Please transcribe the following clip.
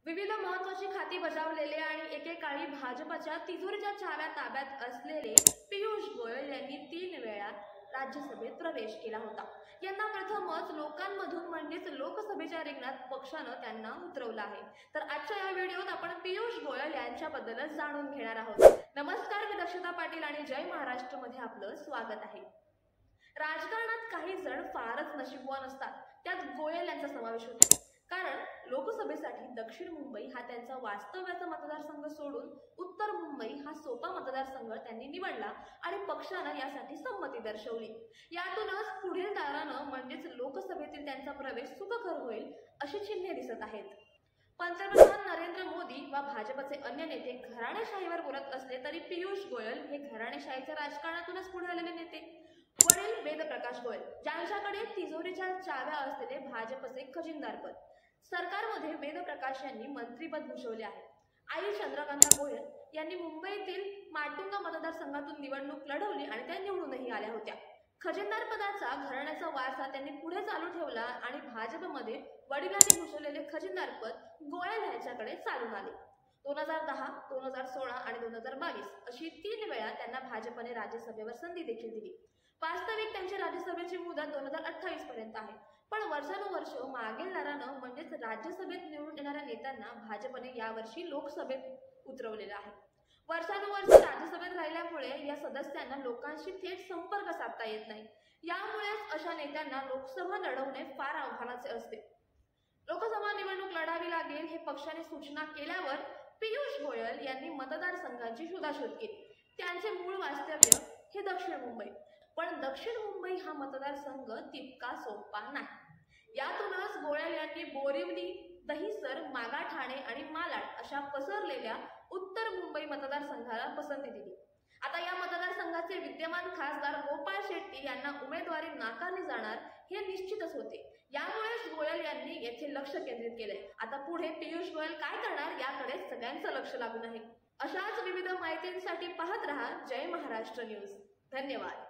विविध महत्त्वाची खाती बजावलेले आणि एकेकाळी भाजपच्या तिजोरीच्या चाव्या ताब्यात असलेले पियुष गोयल यांनी 3 वेळा राज्यसभेत प्रवेश केला होता। यंदा प्रथमच लोकांमधून म्हणजेच लोकसभेच्या रिंगणात पक्षानं त्यांना उतरवलं आहे। तर आजच्या या व्हिडिओत आपण पियुष गोयल यांच्याबद्दलच जाणून घेणार आहोत। नमस्कार, मी दक्षता पाटील आणि जय महाराष्ट्र मध्ये आपलं स्वागत आहे। राजकारणात काही जण फारच नशीबवान असतात, त्यात गोयल यांचा समावेश होतो। कारण लोकसभेसाठी दक्षिण मुंबई हा त्यांचा वास्तव्याचा मतदारसंघ सोडून उत्तर मुंबई हा सोपा मतदारसंघ त्यांनी निवडला आणि पक्षानं यासाठी संमती दर्शवली। यातूनच पुढील दारानं म्हणजेच लोकसभेतील त्यांचा प्रवेश सुखकर होईल अशी चिन्हे दिसत आहेत। पंतप्रधान नरेंद्र मोदी व भाजपचे अन्य नेते घराणेशाहीवर बोलत असले तरी पियुष गोयल हे घराणेशाहीच्या राजकारणातूनच पुढे आलेले नेते। वडील वेदप्रकाश गोयल, ज्यांच्याकडे तिजोरीच्या चाव्या असलेले भाजपचे खजिनदारपद। सरकारमध्ये वेदप्रकाश यांनी मंत्रीपद भूषवले आहे। आई चंद्रकांता गोयल यांनी मुंबईतील माटुंगा मतदारसंघातून निवडणूक लढवली आणि त्या निवडूनही आल्या होत्या। खजिनदार पदाचा घराण्याचा वारसा त्यांनी पुढे चालू ठेवला आणि भाजपमध्ये वडिलांनी भूषवलेले खजिनदारपद गोयल यांच्याकडे चालून आले। 2010, 2016 आणि 2022 अशी 3 वेळा त्यांना भाजपने राज्यसभेवर संधी देखील दिली। वास्तविक त्यांची राज्यसभेची मुदत 2028 पर्यंत आहे, पण वर्षानुवर्ष मागील दारानं म्हणजेच राज्यसभेत निवडून येणाऱ्या नेत्यांना भाजपने यावर्षी लोकसभेत उतरवलेलं आहे। वर्षानुवर्ष राज्यसभेत राहिल्यामुळे या सदस्यांना लोकांशी थेट संपर्क साधता येत नाही। यामुळेच अशा नेत्यांना लोकसभा लढवणे फार आव्हानाचे असते। लोकसभा निवडणूक लढावी लागेल हे पक्षाने सूचना केल्यावर पियुष गोयल यांनी मतदारसंघांची शोधाशोध केली। त्यांचे मूळ वास्तव्य हे दक्षिण मुंबई, पण दक्षिण मुंबई हा मतदारसंघ तितका सोपा नाही। यातूनच गोयल यांनी बोरिवली, दहिसर, मागाठाणे आणि मालाड अशा पसरलेल्या उत्तर मुंबई मतदारसंघाला पसंती दिली। आता या मतदारसंघाचे विद्यमान खासदार गोपाळ शेट्टी यांना उमेदवारी नाकारली जाणार हे निश्चितच होते। यामुळेच गोयल यांनी येथे लक्ष केंद्रित केले। आता पुढे पियुष गोयल काय करणार याकडे सगळ्यांचं लक्ष लागून आहे। अशाच विविध माहितींसाठी पाहत रहा जय महाराष्ट्र न्यूज। धन्यवाद।